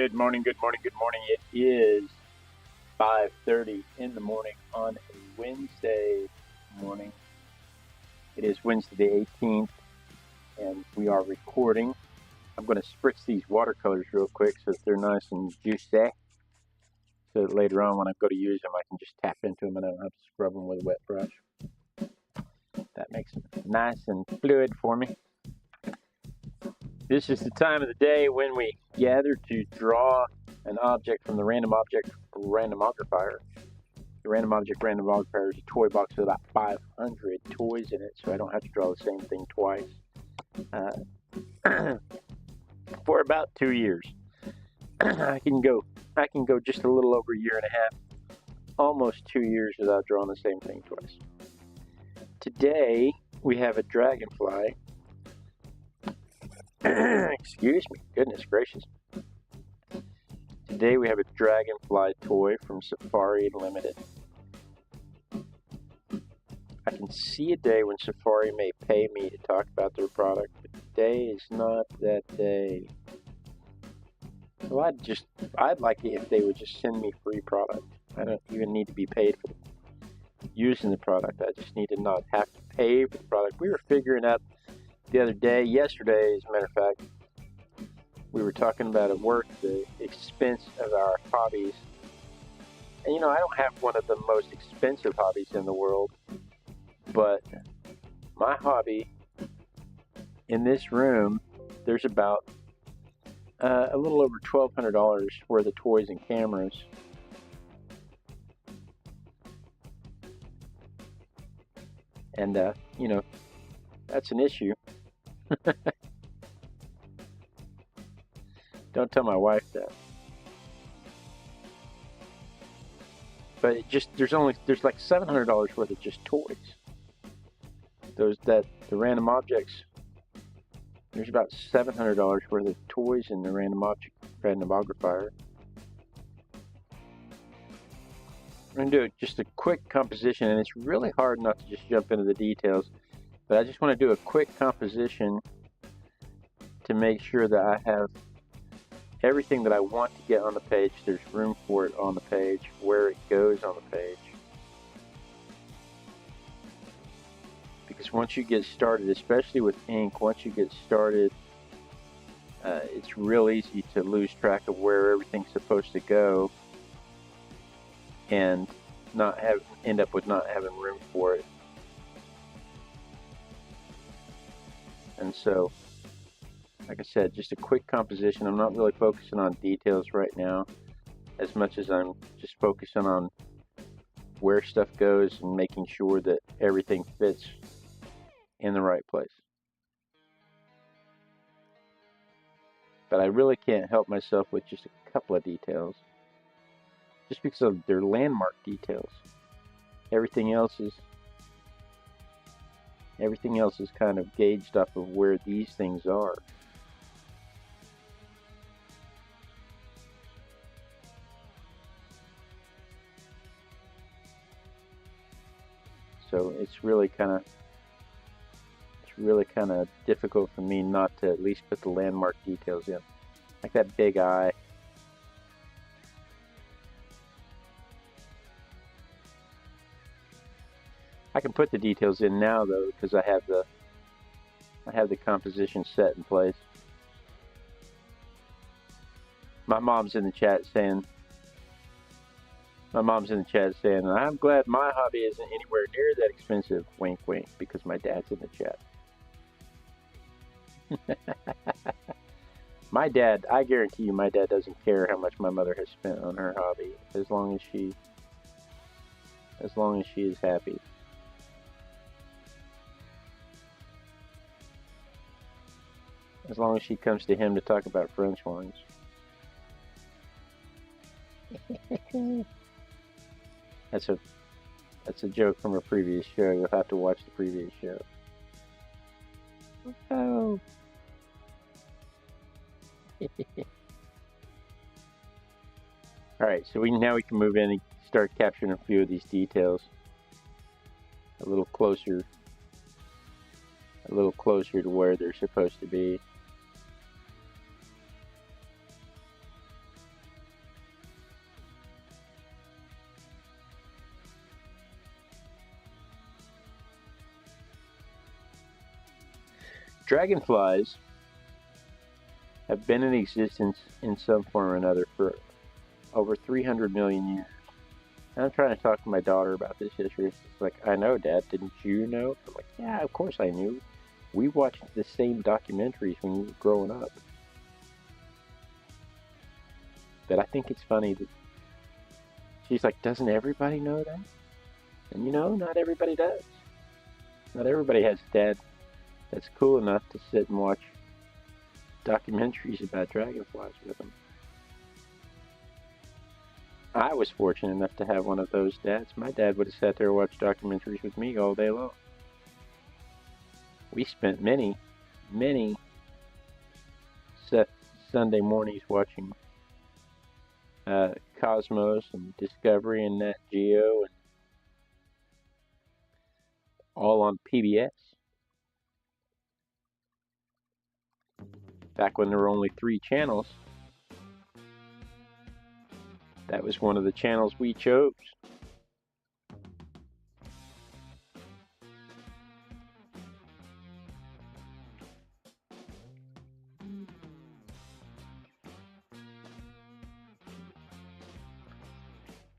Good morning, good morning, good morning. It is 5:30 in the morning on a Wednesday morning. It is Wednesday the 18th, and we are recording. I'm going to spritz these watercolors real quick so that they're nice and juicy, so that later on when I go to use them, I can just tap into them and I don't have to scrub them with a wet brush. That makes them nice and fluid for me. This is the time of the day when we gather to draw an object from the Random Object Randomogrifier. The Random Object Randomogrifier is a toy box with about 500 toys in it, so I don't have to draw the same thing twice. For about 2 years. I can go just a little over a year and a half, almost 2 years without drawing the same thing twice. Today we have a dragonfly. Excuse me, goodness gracious. Today we have a dragonfly toy from Safari Limited. I can see a day when Safari may pay me to talk about their product, but today is not that day. So I'd like it if they would just send me free product. I don't even need to be paid for using the product. I just need to not have to pay for the product. We were figuring out the other day, yesterday as a matter of fact, we were talking about at work the expense of our hobbies. And you know, I don't have one of the most expensive hobbies in the world, but my hobby in this room, there's about a little over $1,200 worth of toys and cameras. And you know, that's an issue. Don't tell my wife that. But there's like $700 worth of just toys. The random objects. There's about $700 worth of toys in the Random Object Randomogrifier. I'm going to do just a quick composition, and it's really hard not to just jump into the details, but I just want to do a quick composition to make sure that I have everything that I want to get on the page. There's room for it on the page, where it goes on the page. Because once you get started, especially with ink, once you get started, it's real easy to lose track of where everything's supposed to go and end up with not having room for it. And so, like I said, just a quick composition. I'm not really focusing on details right now as much as I'm just focusing on where stuff goes and making sure that everything fits in the right place. But I really can't help myself with just a couple of details, just because of their landmark details. Everything else is kind of gauged off of where these things are. So it's really kind of difficult for me not to at least put the landmark details in, like that big eye. I can put the details in now though, because I have the composition set in place. My mom's in the chat saying, I'm glad my hobby isn't anywhere near that expensive, wink wink, because my dad's in the chat. My dad, I guarantee you my dad doesn't care how much my mother has spent on her hobby, as long as she is happy. As long as she comes to him to talk about French wines. That's a joke from a previous show. You'll have to watch the previous show. Oh. Alright, so now we can move in and start capturing a few of these details a little closer to where they're supposed to be. Dragonflies have been in existence in some form or another for over 300 million years. And I'm trying to talk to my daughter about this history. It's like, I know, Dad, didn't you know? I'm like, yeah, of course I knew. We watched the same documentaries when you were growing up. But I think it's funny that she's like, doesn't everybody know that? And you know, not everybody does. Not everybody has a dad that's cool enough to sit and watch documentaries about dragonflies with them. I was fortunate enough to have one of those dads. My dad would have sat there and watched documentaries with me all day long. We spent many Sunday mornings watching Cosmos and Discovery and Nat Geo, and all on PBS. Back when there were only 3 channels, that was one of the channels we chose.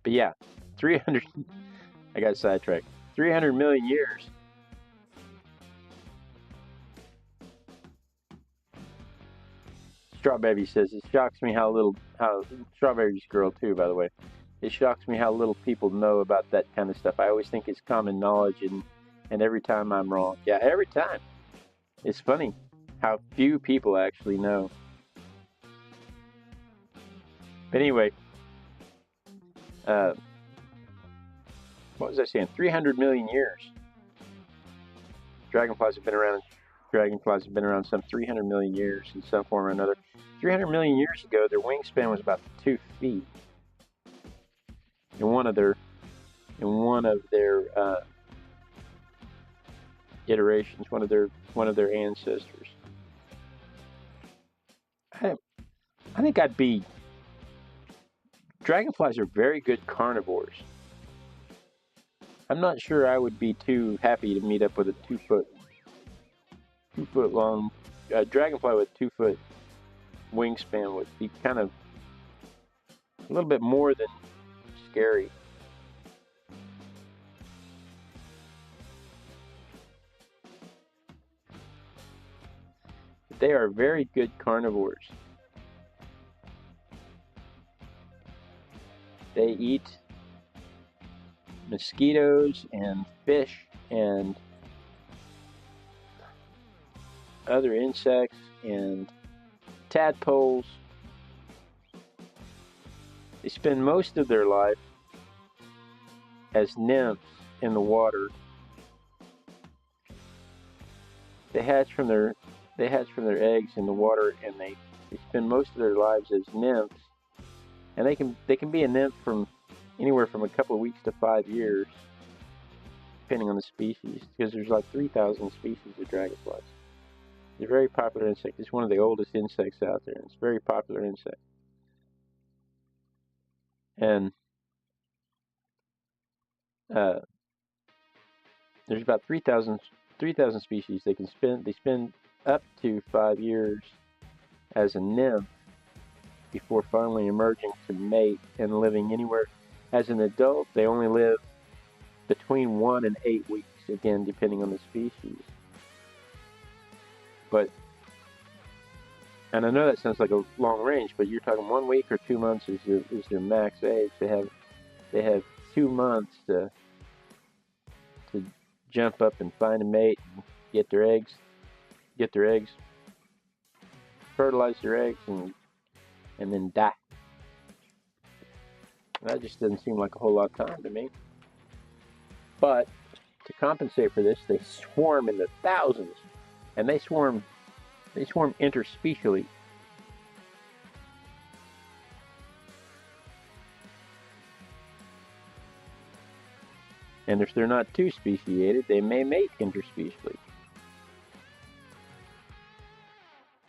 But yeah, 300, I got sidetracked. 300 million years. Strawberry says, it shocks me how Strawberry's girl too, by the way. It shocks me how little people know about that kind of stuff. I always think it's common knowledge, and every time I'm wrong. Yeah, every time. It's funny how few people actually know. But anyway, what was I saying? 300 million years. Dragonflies have been around some 300 million years in some form or another. 300 million years ago, their wingspan was about 2 feet. In one of their iterations, one of their ancestors. I think dragonflies are very good carnivores. I'm not sure I would be too happy to meet up with a 2 foot long dragonfly with 2 foot wingspan. Would be kind of a little bit more than scary. They are very good carnivores. They eat mosquitoes and fish and other insects and tadpoles. They spend most of their life as nymphs in the water. They hatch from their eggs in the water, and they spend most of their lives as nymphs. And they can be a nymph from anywhere from a couple of weeks to 5 years, depending on the species, because there's like 3,000 species of dragonflies. It's a very popular insect. It's one of the oldest insects out there, and it's a very popular insect. And there's about 3,000 species. They spend up to 5 years as a nymph before finally emerging to mate and living anywhere. As an adult, they only live between 1 and 8 weeks, again, depending on the species. And I know that sounds like a long range, but you're talking 1 week or 2 months is their max age. They have 2 months to jump up and find a mate, and get their eggs, fertilize their eggs, and then die. That just doesn't seem like a whole lot of time to me. But to compensate for this, they swarm in the thousands, and they swarm interspecially. And if they're not too speciated, they may mate interspecially.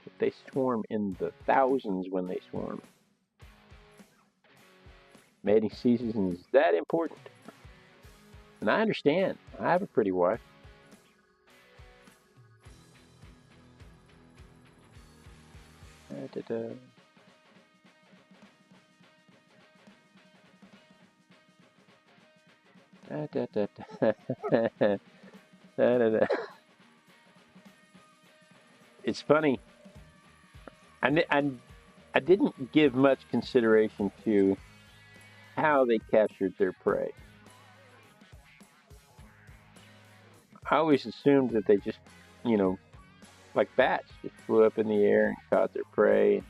But they swarm in the thousands when they swarm. Mating season is that important. And I understand. I have a pretty wife. Da-da-da. Da-da-da-da. Da-da-da. It's funny. I didn't give much consideration to how they captured their prey. I always assumed that they just, you know, like bats, just flew up in the air and caught their prey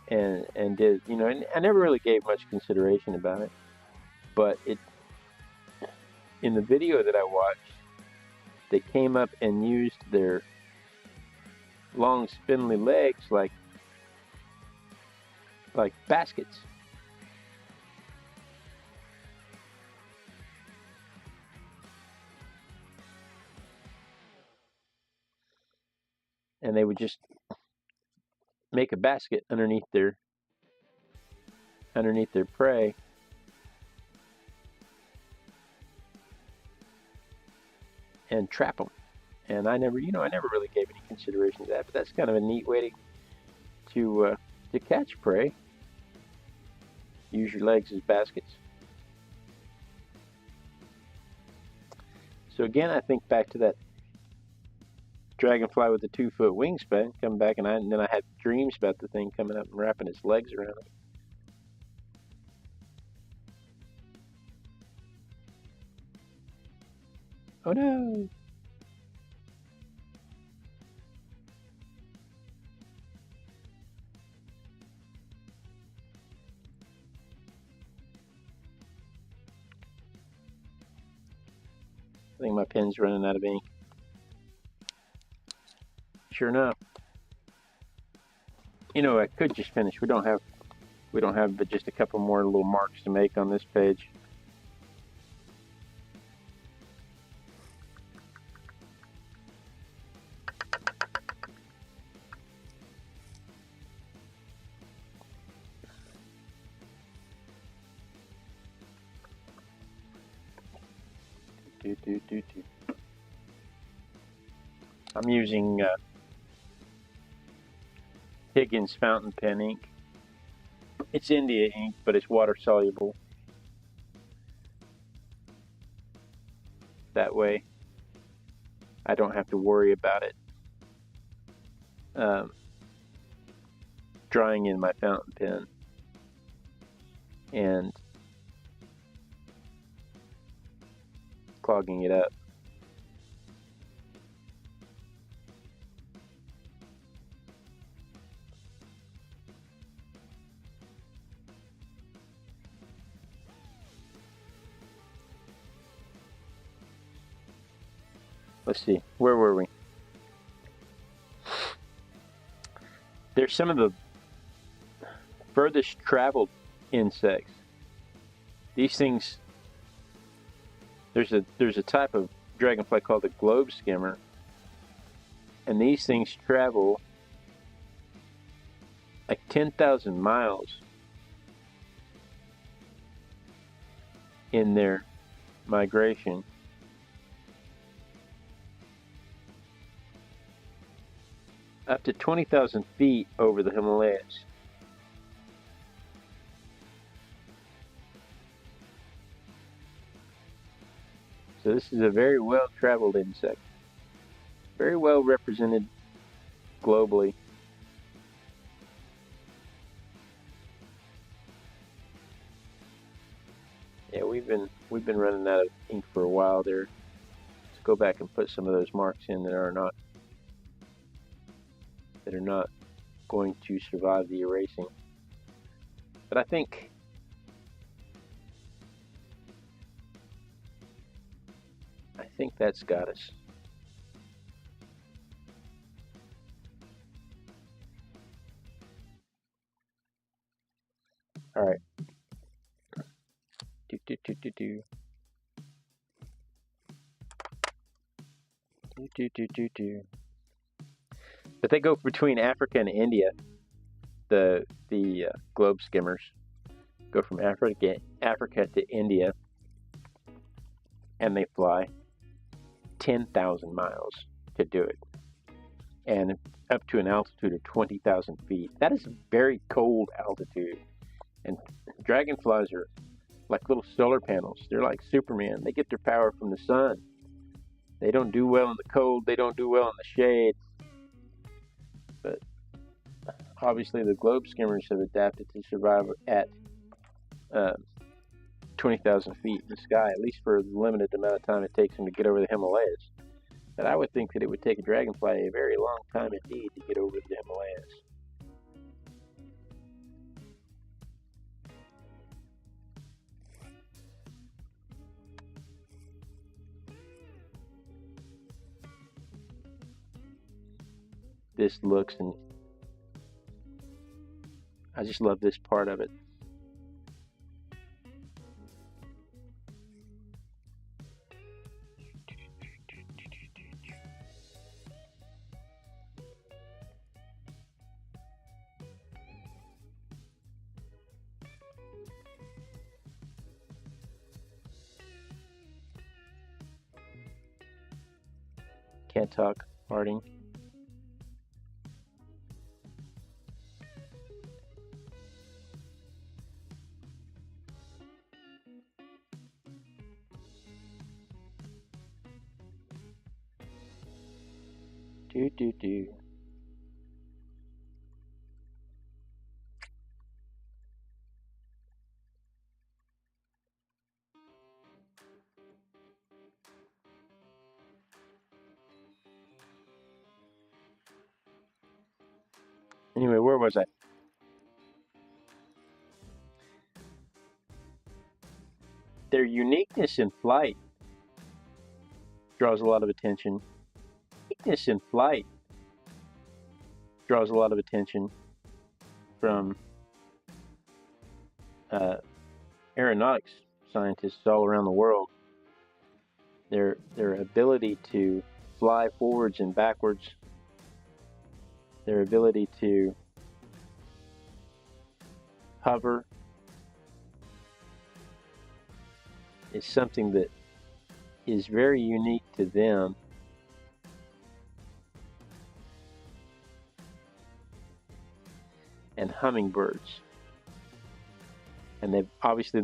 and did, you know, and I never really gave much consideration about it. But in the video that I watched, they came up and used their long spindly legs like baskets. And they would just make a basket underneath their prey. And trap them. And I never really gave any consideration to that, but that's kind of a neat way to catch prey. Use your legs as baskets. So again, I think back to that dragonfly with the 2-foot wingspan, come back, and then I had dreams about the thing coming up and wrapping its legs around it. Oh no! I think my pen's running out of ink. Sure enough. You know, I could just finish. We don't have but just a couple more little marks to make on this page. I'm using Higgins fountain pen ink. It's India ink, but it's water soluble. That way I don't have to worry about it drying in my fountain pen and clogging it up. Let's see, where were we? There's some of the furthest traveled insects. These things, there's a type of dragonfly called the globe skimmer, and these things travel like 10,000 miles in their migration. Up to 20,000 feet over the Himalayas. So this is a very well-traveled insect. Very well represented globally. Yeah, we've been running out of ink for a while there. Let's go back and put some of those marks in that are not going to survive the erasing. But I think that's got us. All right. But they go between Africa and India. The globe skimmers go from Africa to India, and they fly 10,000 miles to do it. and up to an altitude of 20,000 feet. That is a very cold altitude. And dragonflies are like little solar panels. They're like Superman. They get their power from the sun. They don't do well in the cold. They don't do well in the shade. But obviously the globe skimmers have adapted to survive at 20,000 feet in the sky, at least for the limited amount of time it takes them to get over the Himalayas. But I would think that it would take a dragonfly a very long time indeed to get over the Himalayas. This looks, and I just love this part of it. Can't talk, Harding. Do. Anyway, where was I? Their uniqueness in flight draws a lot of attention. Uniqueness in flight draws a lot of attention from aeronautics scientists all around the world. Their ability to fly forwards and backwards, their ability to hover is something that is very unique to them. And hummingbirds. And they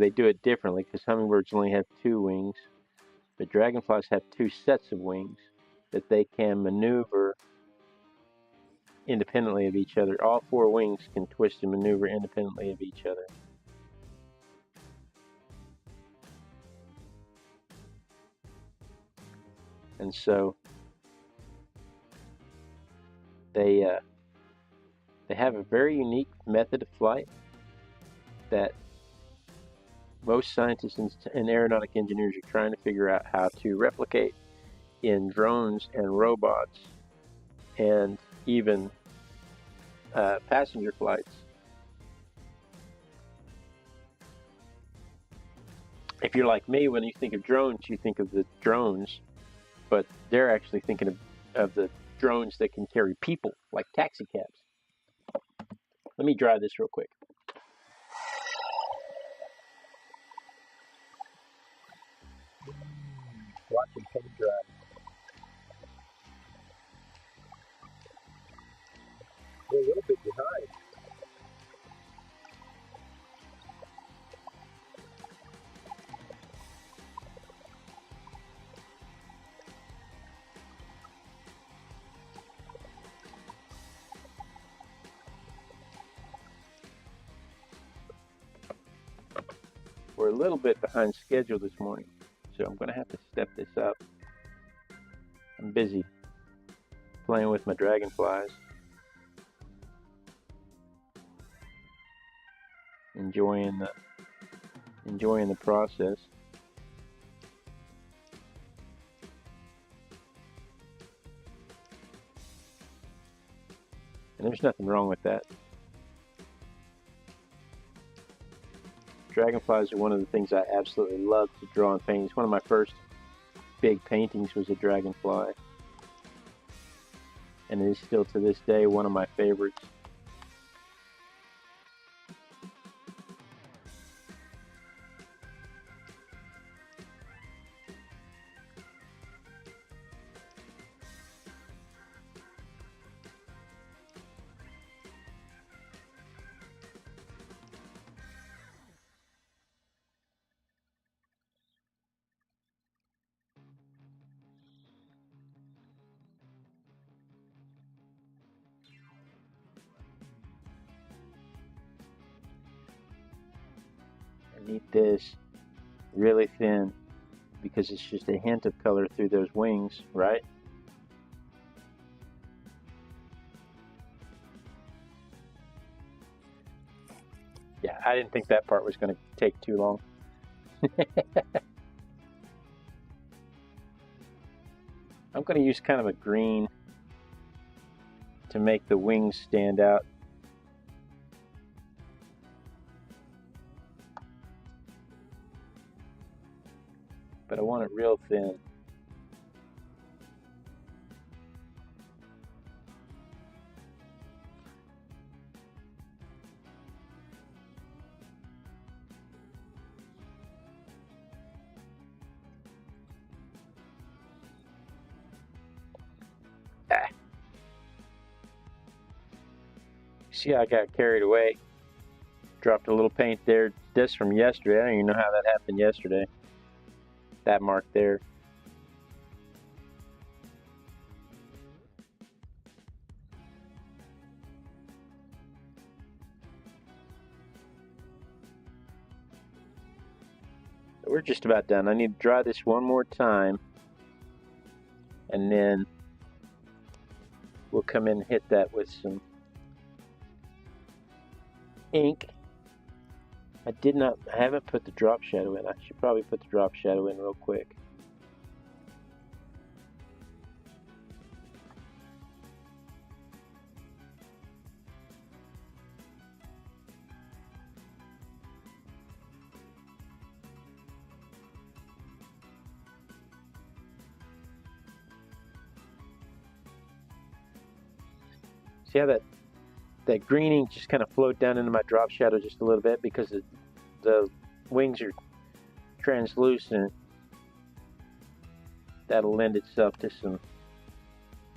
do it differently because hummingbirds only have 2 wings, but dragonflies have 2 sets of wings that they can maneuver independently of each other. All 4 wings can twist and maneuver independently of each other. And so they have a very unique method of flight that most scientists and aeronautic engineers are trying to figure out how to replicate in drones and robots and even passenger flights. If you're like me, when you think of drones, you think of the drones, but they're actually thinking of the drones that can carry people, like taxi cabs. Let me dry this real quick. Watch it come dry. We're a little bit behind. We're a little bit behind schedule this morning, so I'm going to have to step this up. I'm busy playing with my dragonflies, enjoying the process. And there's nothing wrong with that. Dragonflies are one of the things I absolutely love to draw and paint. It's one of my first big paintings was a dragonfly. And it is still to this day one of my favorites. I need this really thin because it's just a hint of color through those wings, right? Yeah, I didn't think that part was going to take too long. I'm going to use kind of a green to make the wings stand out. But I want it real thin. See, I got carried away. Dropped a little paint there. This from yesterday. I don't even know how that happened yesterday. That mark there. We're just about done. I need to dry this one more time, and then we'll come in and hit that with some ink. I haven't put the drop shadow in. I should probably put the drop shadow in real quick. See how that green ink just kind of flowed down into my drop shadow just a little bit because the wings are translucent. That'll lend itself to some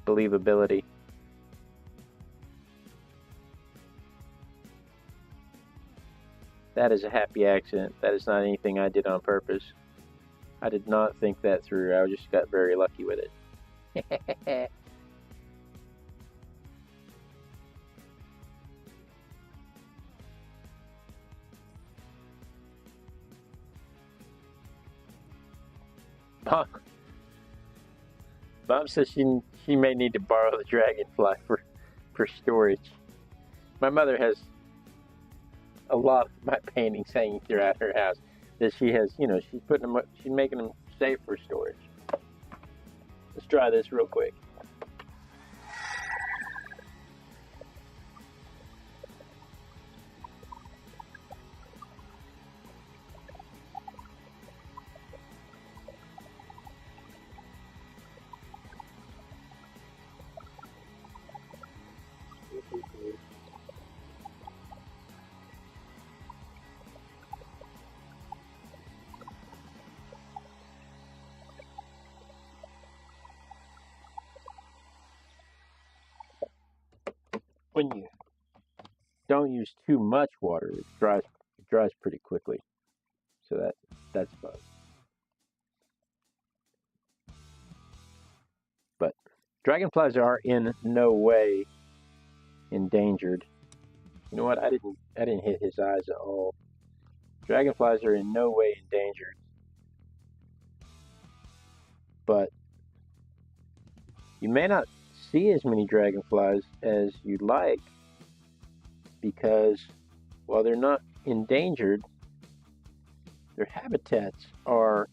believability. That is a happy accident. That is not anything I did on purpose. I did not think that through. I just got very lucky with it. Mom says she may need to borrow the Dragonfly for storage. My mother has a lot of my paintings hanging throughout her house that she has, she's putting them, she's making them safe for storage. Let's try this real quick. When you don't use too much water, it dries pretty quickly. So that's fun. But dragonflies are in no way endangered. You know what? I didn't hit his eyes at all. Dragonflies are in no way endangered. But you may not see as many dragonflies as you'd like because while they're not endangered, their habitats are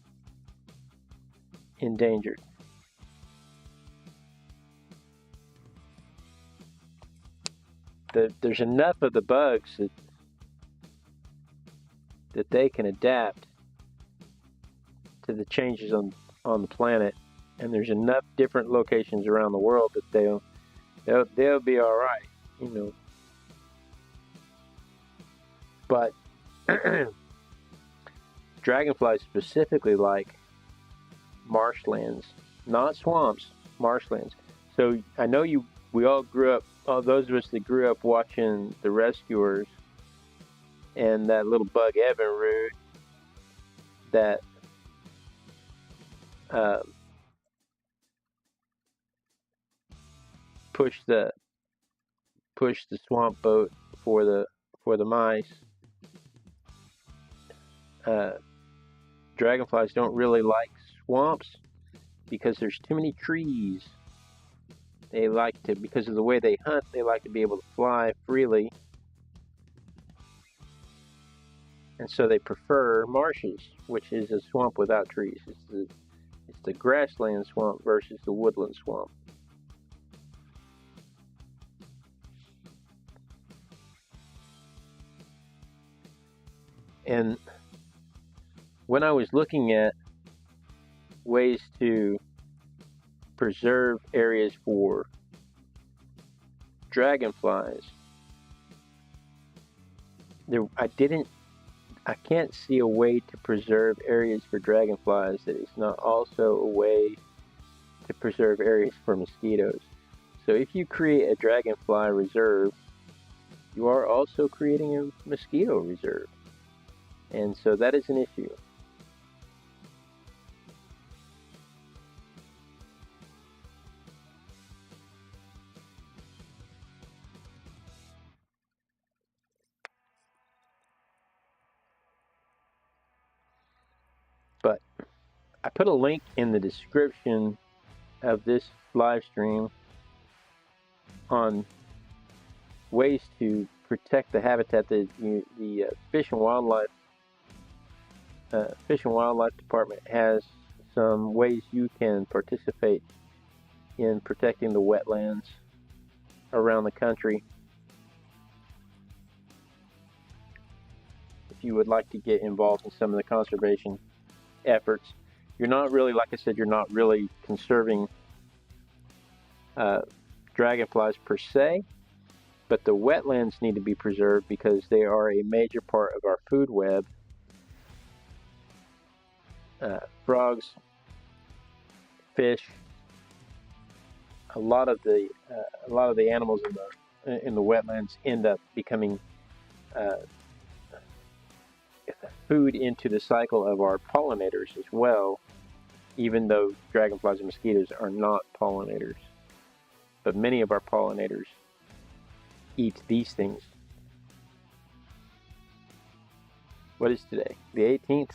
endangered. There's enough of the bugs that they can adapt to the changes on the planet, and there's enough different locations around the world that they'll be all right, But dragonflies specifically like marshlands, not swamps, marshlands. So I know we all grew up. Those of us that grew up watching The Rescuers and that little bug Evinrude that pushed the swamp boat for the mice. Dragonflies don't really like swamps because there's too many trees. They like to, because of the way they hunt, they like to be able to fly freely. And so they prefer marshes, which is a swamp without trees. It's the grassland swamp versus the woodland swamp. And when I was looking at ways to preserve areas for dragonflies, I can't see a way to preserve areas for dragonflies that is not also a way to preserve areas for mosquitoes. So if you create a dragonfly reserve, you are also creating a mosquito reserve. And so that is an issue. But I put a link in the description of this live stream on ways to protect the habitat. The Fish and Wildlife Department has some ways you can participate in protecting the wetlands around the country. If you would like to get involved in some of the conservation efforts, you're not really, like I said, you're not really conserving dragonflies per se, but the wetlands need to be preserved because they are a major part of our food web. Frogs, fish, a lot of the animals in the wetlands end up becoming food into the cycle of our pollinators as well, even though dragonflies and mosquitoes are not pollinators. But many of our pollinators eat these things. What is today? The 18th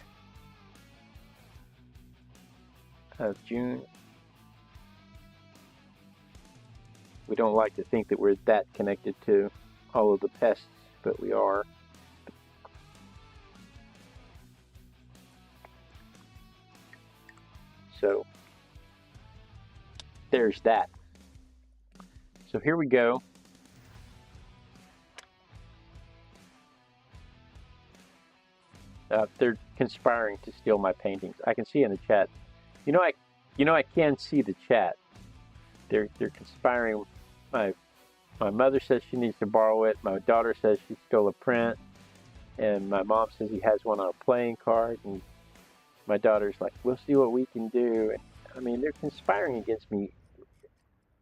of June. We don't like to think that we're that connected to all of the pests, but we are. So there's that. So here we go. They're conspiring to steal my paintings. I can see in the chat. I can see the chat. They're conspiring. My mother says she needs to borrow it. My daughter says she stole a print, and my mom says he has one on a playing card. And my daughter's like, "We'll see what we can do." And I mean, they're conspiring against me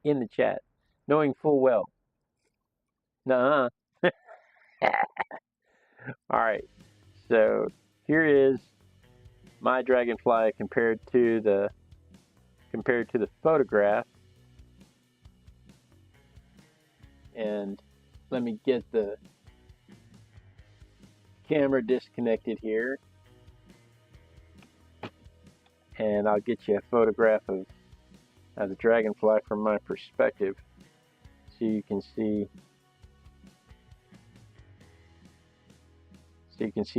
in the chat, knowing full well. Nuh-uh. All right. So here is my dragonfly compared to the photograph. And let me get the camera disconnected here, and I'll get you a photograph of the dragonfly from my perspective, so you can see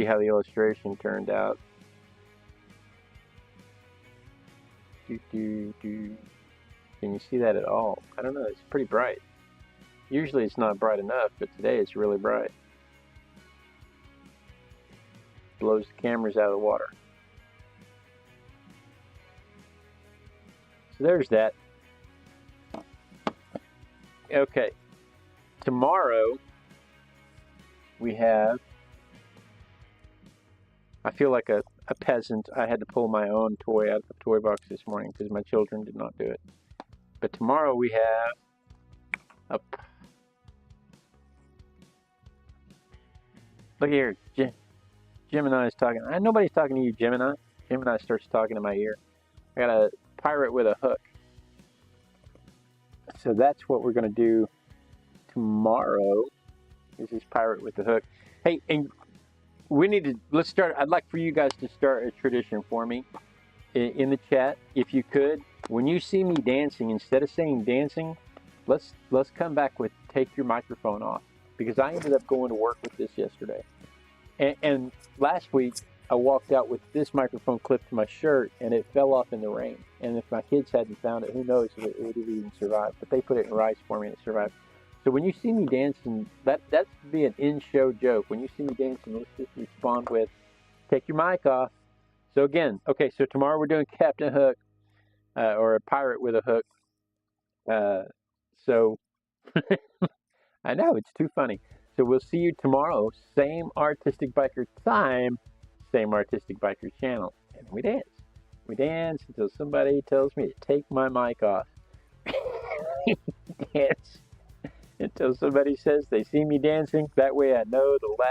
how the illustration turned out. Can you see that at all? I don't know, it's pretty bright. Usually it's not bright enough, but today it's really bright. Blows the cameras out of the water. So there's that. Okay. Tomorrow we have, I feel like a peasant. I had to pull my own toy out of the toy box this morning because my children did not do it. But tomorrow we have look here, Gemini is talking. Nobody's talking to you, Gemini. Gemini starts talking in my ear. I got a pirate with a hook. So that's what we're going to do tomorrow. This is pirate with the hook. Hey, and we need to, let's start. I'd like for you guys to start a tradition for me in the chat, if you could. When you see me dancing, instead of saying dancing, let's come back with take your microphone off, because I ended up going to work with this yesterday. And last week, I walked out with this microphone clipped to my shirt, and it fell off in the rain. And if my kids hadn't found it, who knows if it would have even survived. But they put it in rice for me, and it survived. So when you see me dancing, that's be an in-show joke. When you see me dancing, let's just respond with, take your mic off. So again, okay, so tomorrow we're doing Captain Hook, or a pirate with a hook. So I know, it's too funny. So we'll see you tomorrow, same Artistic Biker time, same Artistic Biker channel. And we dance. We dance until somebody tells me to take my mic off. Dance until somebody says they see me dancing. That way I know the lag